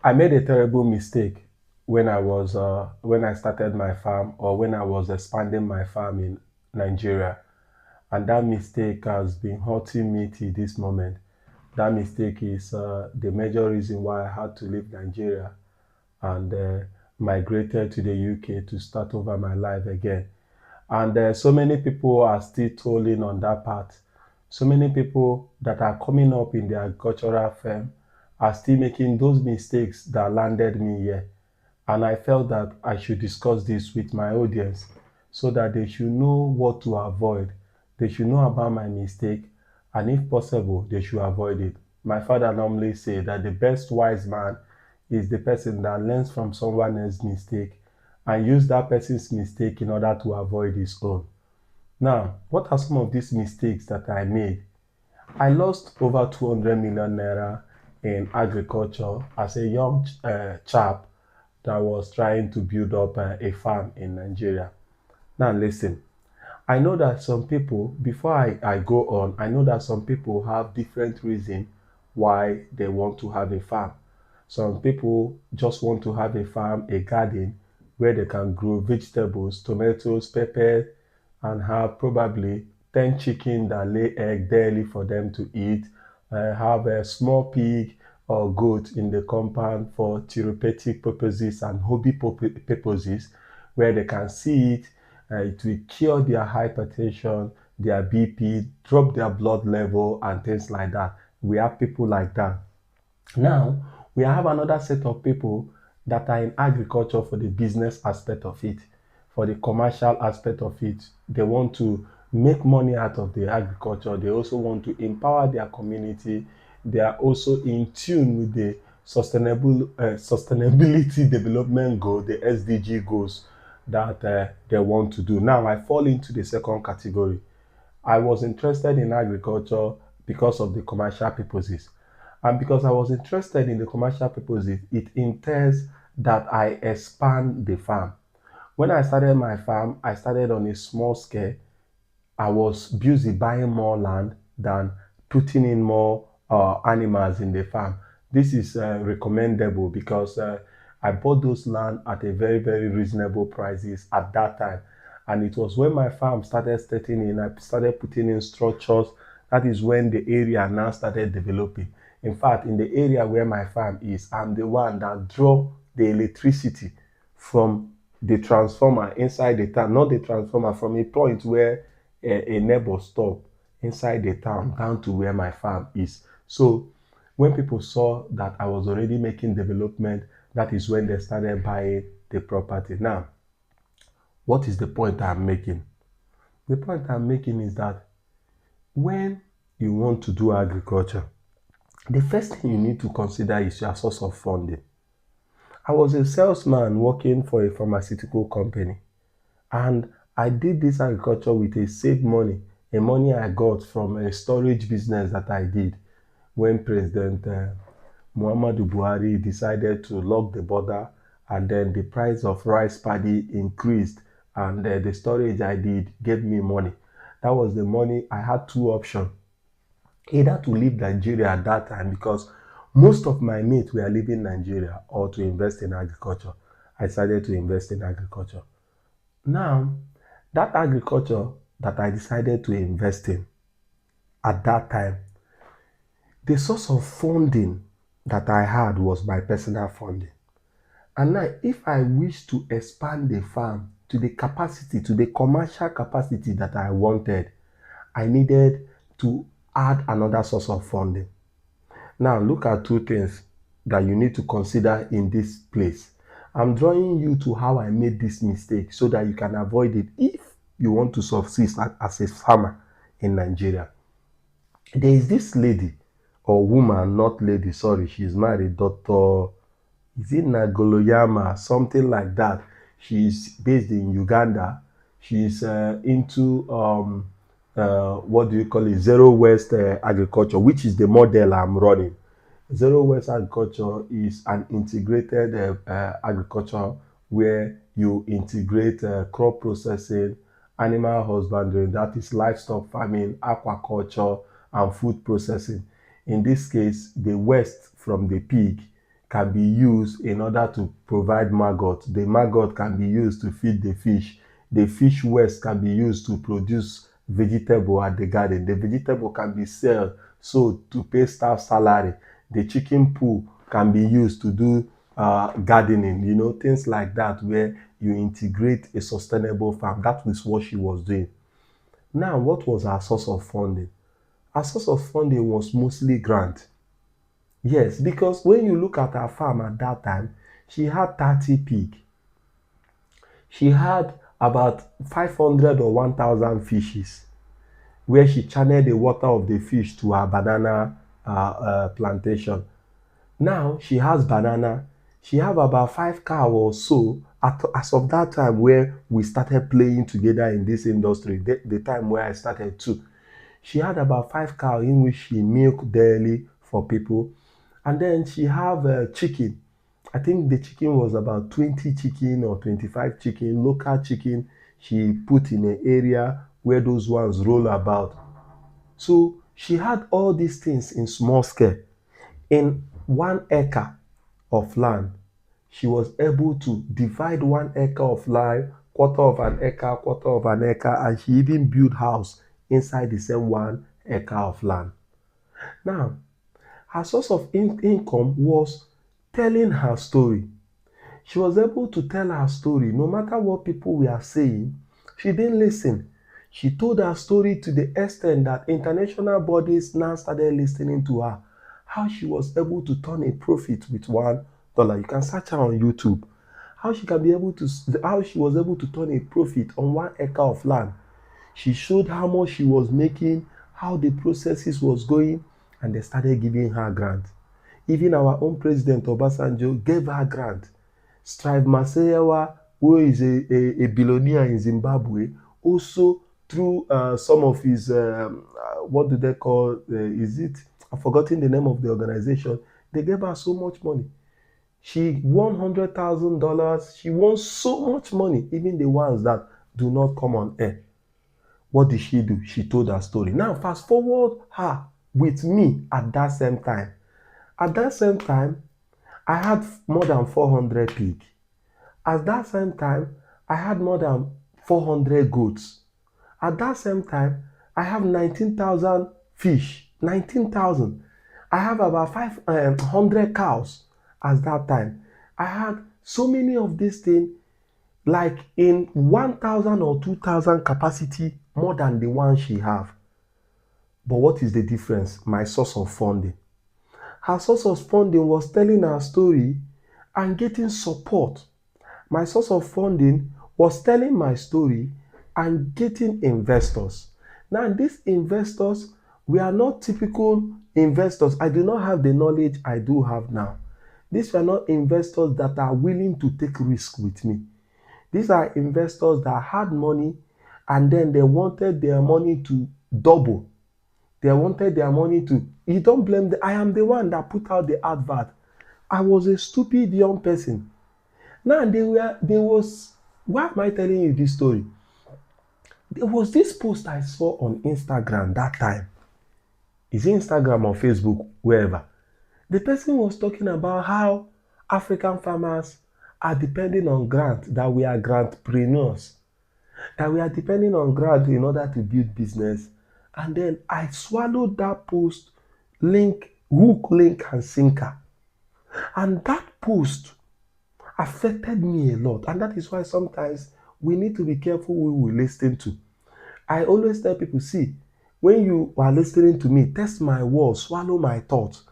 I made a terrible mistake when I started my farm or when I was expanding my farm in Nigeria, and that mistake has been hurting me till this moment. That mistake is the major reason why I had to leave Nigeria and migrated to the UK to start over my life again. And so many people are still tolling on that path. So many people that are coming up in the agricultural firm are still making those mistakes that landed me here. And I felt that I should discuss this with my audience so that they should know what to avoid. They should know about my mistake, and if possible, they should avoid it. My father normally say that the best wise man is the person that learns from someone else's mistake and use that person's mistake in order to avoid his own. Now, what are some of these mistakes that I made? I lost over 200 million naira in agriculture as a young chap that was trying to build up a farm in Nigeria. Now, listen, I know that some people, before I go on, I know that some people have different reasons why they want to have a farm. Some people just want to have a farm, a garden where they can grow vegetables, tomatoes, pepper, and have probably 10 chicken that lay egg daily for them to eat, have a small pig or goat in the compound for therapeutic purposes and hobby purposes where they can see it. It will cure their hypertension, their BP, drop their blood level, and things like that. We have people like that. Now, we have another set of people that are in agriculture for the business aspect of it, for the commercial aspect of it. They want to make money out of the agriculture. They also want to empower their community. They are also in tune with the sustainability development goal, the SDG goals that they want to do. Now, I fall into the second category. I was interested in agriculture because of the commercial purposes. And because I was interested in the commercial purposes, it entails that I expand the farm. When I started my farm, I started on a small scale. I was busy buying more land than putting in more animals in the farm. This is recommendable because I bought those land at a very, very reasonable prices at that time. And it was when my farm started setting in, I started putting in structures. That is when the area now started developing. In fact, in the area where my farm is, I'm the one that draw the electricity from the transformer inside the town, not the transformer, from a point where a neighbor stop inside the town down to where my farm is. So when people saw that I was already making development, that is when they started buying the property. Now, what is the point I'm making? The point I'm making is that when you want to do agriculture, the first thing you need to consider is your source of funding. I was a salesman working for a pharmaceutical company, and I did this agriculture with a saved money, a money I got from a storage business that I did when President Muhammadu Buhari decided to lock the border, and then the price of rice paddy increased, and the storage I did gave me money. That was the money. I had two options: either to leave Nigeria at that time because most of my mates were leaving Nigeria, or to invest in agriculture. I decided to invest in agriculture. Now, that agriculture that I decided to invest in at that time, the source of funding that I had was my personal funding. And now, if I wish to expand the farm to the capacity, to the commercial capacity that I wanted, I needed to add another source of funding. Now, look at two things that you need to consider in this place. I'm drawing you to how I made this mistake so that you can avoid it if you want to succeed as a farmer in Nigeria. There is this lady or woman, not lady, sorry, she's married, Dr. Is it Nagoloyama, something like that. She's based in Uganda. She's into what do you call it, zero waste agriculture, which is the model I'm running. Zero waste agriculture is an integrated agriculture where you integrate crop processing, animal husbandry, that is livestock farming, aquaculture, and food processing. In this case, the waste from the pig can be used in order to provide maggot. The maggot can be used to feed the fish. The fish waste can be used to produce vegetable at the garden. The vegetable can be sold to pay staff salary. The chicken poo can be used to do gardening, things like that, where you integrate a sustainable farm. That was what she was doing. Now, what was her source of funding? Her source of funding was mostly grant. Yes, because when you look at her farm at that time, she had 30 pig. She had about 500 or 1,000 fishes, where she channeled the water of the fish to her banana plantation. Now she has banana. She have about 5 cow or so as of that time where we started playing together in this industry, the time where I started too. She had about 5 cow in which she milk daily for people. And then she have chicken. I think the chicken was about 20 chicken or 25 chicken, local chicken she put in an area where those ones roll about. So she had all these things in small scale. In 1 acre of land, she was able to divide 1 acre of land, quarter of an acre, quarter of an acre, and she even built house inside the same 1 acre of land. Now, her source of income was telling her story. She was able to tell her story no matter what people were saying. She didn't listen. She told her story to the extent that international bodies now started listening to her. How she was able to turn a profit with $1. You can search her on YouTube. How she was able to turn a profit on 1 acre of land. She showed how much she was making, how the processes was going, and they started giving her grant. Even our own president Obasanjo gave her grant. Strive Maseyewa, who is a billionaire in Zimbabwe, also through some of his, what do they call, I've forgotten the name of the organization. They gave her so much money. She won $100,000. She won so much money, even the ones that do not come on air. What did she do? She told her story. Now, fast forward her with me at that same time. At that same time, I had more than 400 pig. At that same time, I had more than 400 goats. At that same time, I have 19,000 fish. 19,000. I have about 500 cows at that time. I had so many of these things, like in 1,000 or 2,000 capacity more than the one she have. But what is the difference? My source of funding. Her source of funding was telling her story and getting support. My source of funding was telling my story and getting investors. Now, these investors were not typical investors. I do not have the knowledge I do have now. These were not investors that are willing to take risk with me. These are investors that had money and then they wanted their money to double. They wanted their money to, you don't blame I am the one that put out the advert. I was a stupid young person. Now why am I telling you this story? There was this post I saw on Instagram that time. Is it Instagram or Facebook, wherever? The person was talking about how African farmers are depending on grant, that we are grantpreneurs, that we are depending on grant in order to build business. And then I swallowed that post, hook, link, and sinker. And that post affected me a lot. And that is why sometimes we need to be careful who we listen to. I always tell people, see, when you are listening to me, test my words, swallow my thoughts.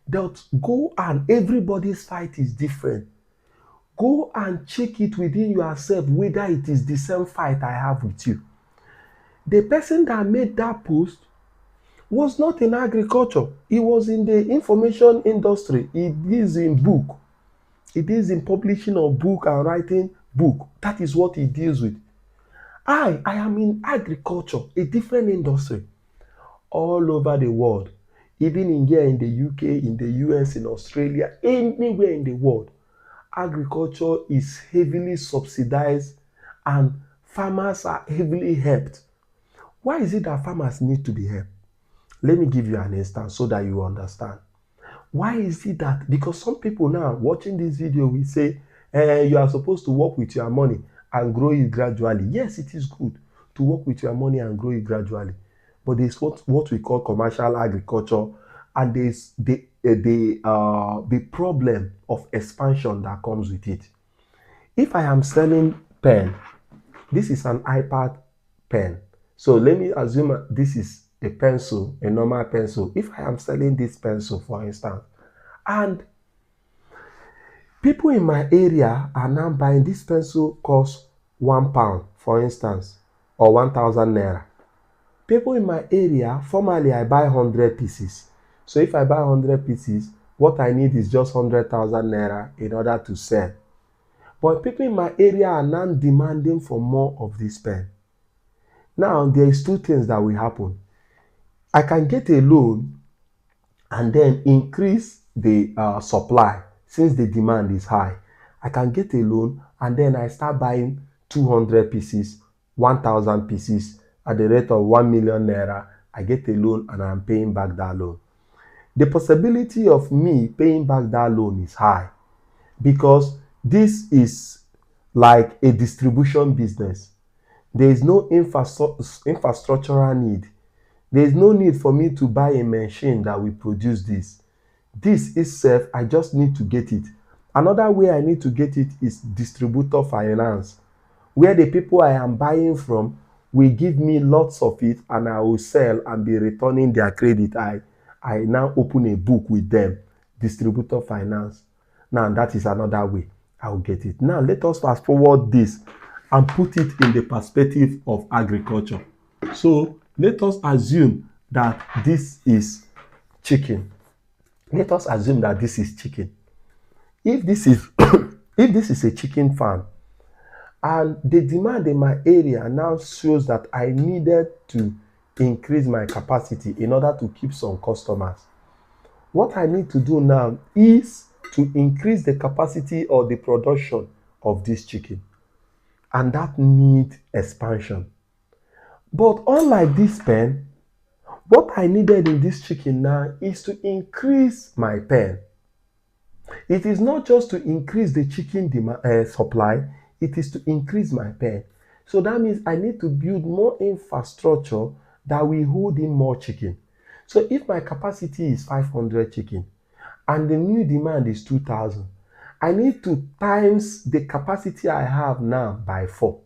Don't go, and everybody's fight is different. Go and check it within yourself whether it is the same fight I have with you. The person that made that post was not in agriculture. He was in the information industry. He deals in book. He deals in publishing of book and writing book. That is what he deals with. I am in agriculture, a different industry. All over the world, even in here in the UK, in the US, in Australia, anywhere in the world, agriculture is heavily subsidized and farmers are heavily helped. Why is it that farmers need to be helped? Let me give you an instance so that you understand. Why is it that? Because some people now watching this video will say, you are supposed to work with your money and grow it gradually. Yes, it is good to work with your money and grow it gradually. But there's what we call commercial agriculture, and there's the problem of expansion that comes with it. If I am selling pen, this is an iPad pen. So let me assume this is a pencil, a normal pencil. If I am selling this pencil, for instance, and people in my area are now buying this pencil cost £1, for instance, or 1,000 naira. People in my area, formerly I buy 100 pieces. So if I buy 100 pieces, what I need is just 100,000 naira in order to sell. But people in my area are now demanding for more of this pen. Now, there is two things that will happen. I can get a loan and then increase the supply since the demand is high. I can get a loan and then I start buying 200 pieces, 1,000 pieces at the rate of 1 million naira. I get a loan and I'm paying back that loan. The possibility of me paying back that loan is high because this is like a distribution business. There is no infrastructural need. There is no need for me to buy a machine that will produce this. This itself, I just need to get it. Another way I need to get it is distributor finance, where the people I am buying from will give me lots of it and I will sell and be returning their credit. I now open a book with them, distributor finance. Now that is another way I will get it. Now let us fast forward this and put it in the perspective of agriculture. So let us assume that this is chicken. Let us assume that this is chicken. If this is if this is a chicken farm and the demand in my area now shows that I needed to increase my capacity in order to keep some customers, what I need to do now is to increase the capacity or the production of this chicken, and that needs expansion. But unlike this pen, what I needed in this chicken now is to increase my pen. It is not just to increase the chicken supply, it is to increase my pen. So that means I need to build more infrastructure that will hold in more chicken. So if my capacity is 500 chicken and the new demand is 2,000, I need to times the capacity I have now by 4.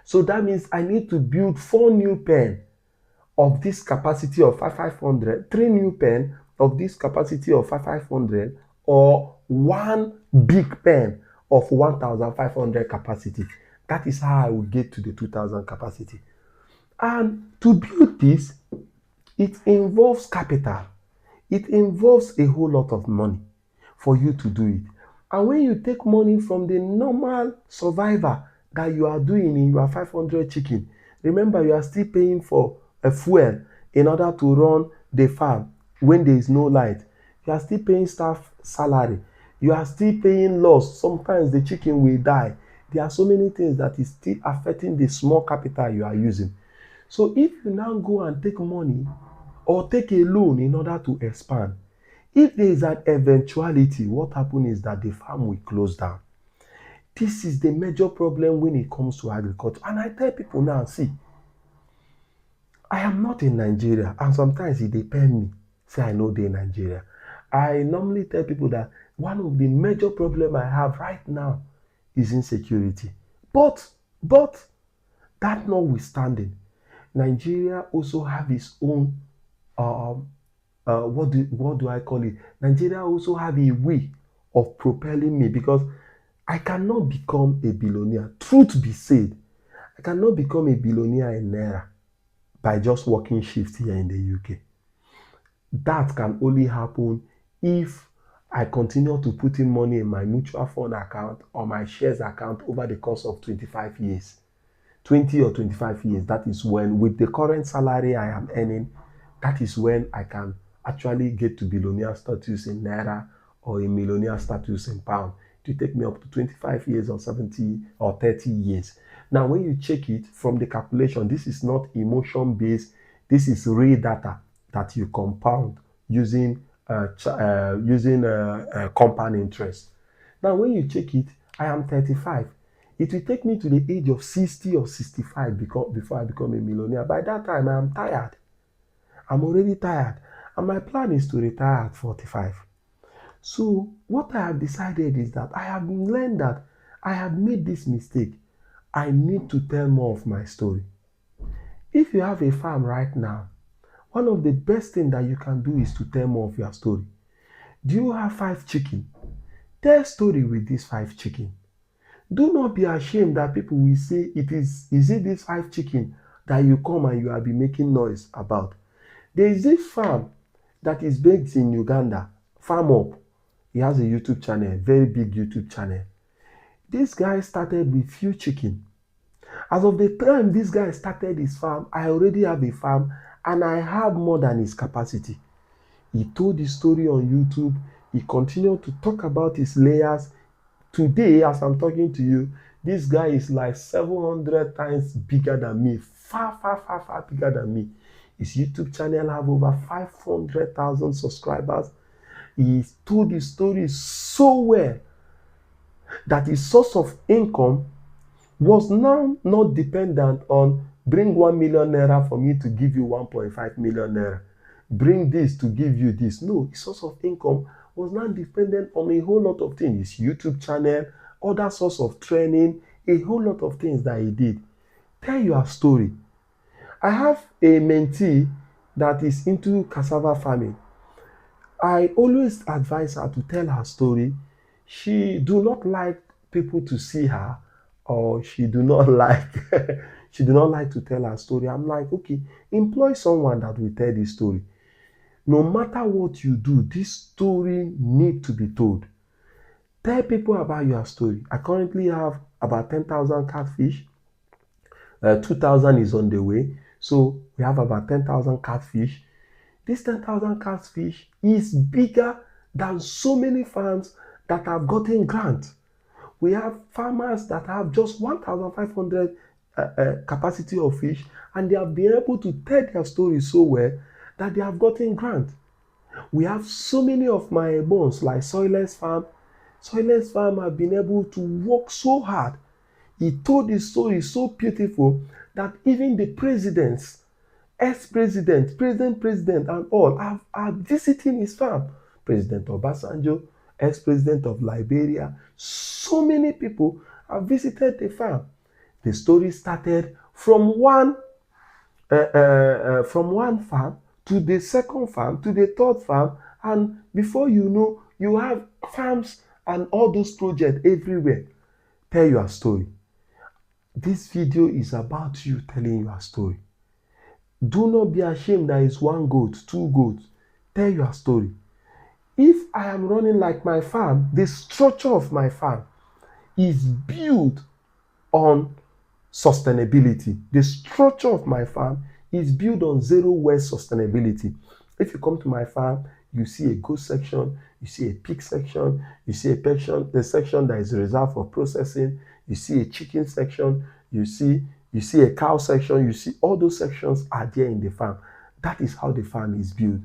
So that means I need to build 4 new pen of this capacity of 500, 3 new pen of this capacity of 500, or 1 big pen of 1,500 capacity. That is how I will get to the 2,000 capacity. And to build this, it involves capital. It involves a whole lot of money for you to do it. And when you take money from the normal survivor that you are doing in your 500 chicken, remember you are still paying for a fuel in order to run the farm when there is no light. You are still paying staff salary. You are still paying loss. Sometimes the chicken will die. There are so many things that is still affecting the small capital you are using. So if you now go and take money or take a loan in order to expand, if there is an eventuality, what happens is that the farm will close down. This is the major problem when it comes to agriculture. And I tell people now, see, I am not in Nigeria, and sometimes it depends me, say I know they in Nigeria. I normally tell people that one of the major problems I have right now is insecurity. But that notwithstanding, Nigeria also have its own what do I call it? Nigeria also have a way of propelling me, because I cannot become a billionaire. Truth be said, I cannot become a billionaire in Naira by just working shifts here in the UK. That can only happen if I continue to put in money in my mutual fund account or my shares account over the course of 25 years. 20 or 25 years, that is when, with the current salary I am earning, that is when I can actually get to billionaire status in Naira or a millionaire status in pound. It will take me up to 25 years or 70 or 30 years. Now, when you check it from the calculation, this is not emotion based. This is real data that you compound using using compound interest. Now, when you check it, I am 35. It will take me to the age of 60 or 65 before I become a millionaire. By that time, I am tired. I'm already tired. And my plan is to retire at 45. So, what I have decided is that I have learned that I have made this mistake. I need to tell more of my story. If you have a farm right now, one of the best things that you can do is to tell more of your story. Do you have 5 chicken? Tell story with these 5 chicken. Do not be ashamed that people will say is it this 5 chicken that you come and you have been making noise about. There is this farm that is based in Uganda, Farm Up. He has a YouTube channel, very big YouTube channel. This guy started with few chicken. As of the time this guy started his farm, I already have a farm and I have more than his capacity. He told his story on YouTube. He continued to talk about his layers. Today, as I'm talking to you, this guy is like 700 times bigger than me. Far, far, far, far bigger than me. His YouTube channel have over 500,000 subscribers. He told his story so well that his source of income was now not dependent on bring 1 million naira for me to give you 1.5 million naira. Bring this to give you this. No, his source of income was not dependent on a whole lot of things. His YouTube channel, other source of training, a whole lot of things that he did. Tell your story. I have a mentee that is into cassava farming. I always advise her to tell her story. She do not like people to see her, or she do not like she do not like to tell her story. I'm like, okay, employ someone that will tell this story. No matter what you do, this story need to be told. Tell people about your story. I currently have about 10,000 catfish. 2,000 is on the way. So we have about 10,000 catfish. This 10,000 catfish is bigger than so many farms that have gotten grants. We have farmers that have just 1,500 capacity of fish, and they have been able to tell their story so well that they have gotten grant. We have so many of my bones like Soilless Farm. Soilless Farm have been able to work so hard. He told his story so beautiful that even the presidents, ex-president, president, and all are visiting his farm. President Obasanjo, ex-president of Liberia, so many people have visited the farm. The story started from one farm to the second farm to the third farm, and before you know, you have farms and all those projects everywhere. Tell your story. This video is about you telling your story. Do not be ashamed that it's 1 goat, 2 goats. Tell your story. If I am running like my farm, the structure of my farm is built on sustainability. The structure of my farm is built on zero waste sustainability. If you come to my farm, you see a goat section, you see a pig section, you see a section that is reserved for processing, you see a chicken section, you see a cow section, you see all those sections are there in the farm. That is how the farm is built.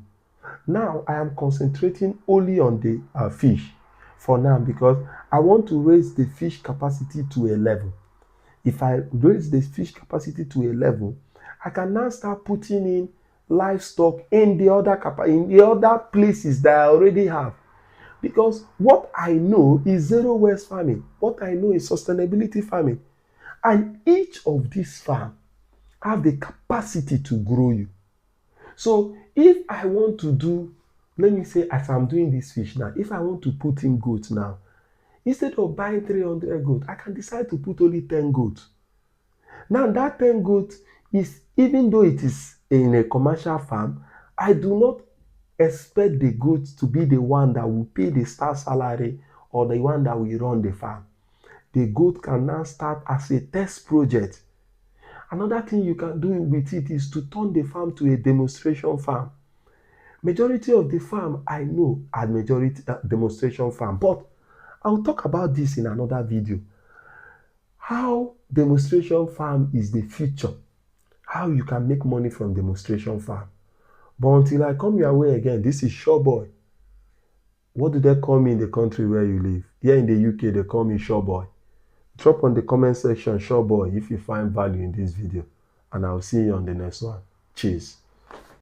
Now I am concentrating only on the fish for now, because I want to raise the fish capacity to a level. If I raise the fish capacity to a level, I can now start putting in livestock in the other places that I already have. Because what I know is zero waste farming. What I know is sustainability farming. And each of these farms have the capacity to grow you. So if I want to do, let me say, as I'm doing this fish now, if I want to put in goats now, instead of buying 300 goats, I can decide to put only 10 goats. Now that 10 goats is, even though it is in a commercial farm, I do not expect the goats to be the one that will pay the staff salary or the one that will run the farm. The goat can now start as a test project. Another thing you can do with it is to turn the farm to a demonstration farm. Majority of the farm I know are demonstration farm, but I'll talk about this in another video. How demonstration farm is the future. How you can make money from demonstration farm. But until I come your way again, this is Sure Boy. What do they call me in the country where you live? Here in the UK, they call me Sure Boy. Drop on the comment section, Sure Boy, if you find value in this video. And I'll see you on the next one. Cheers.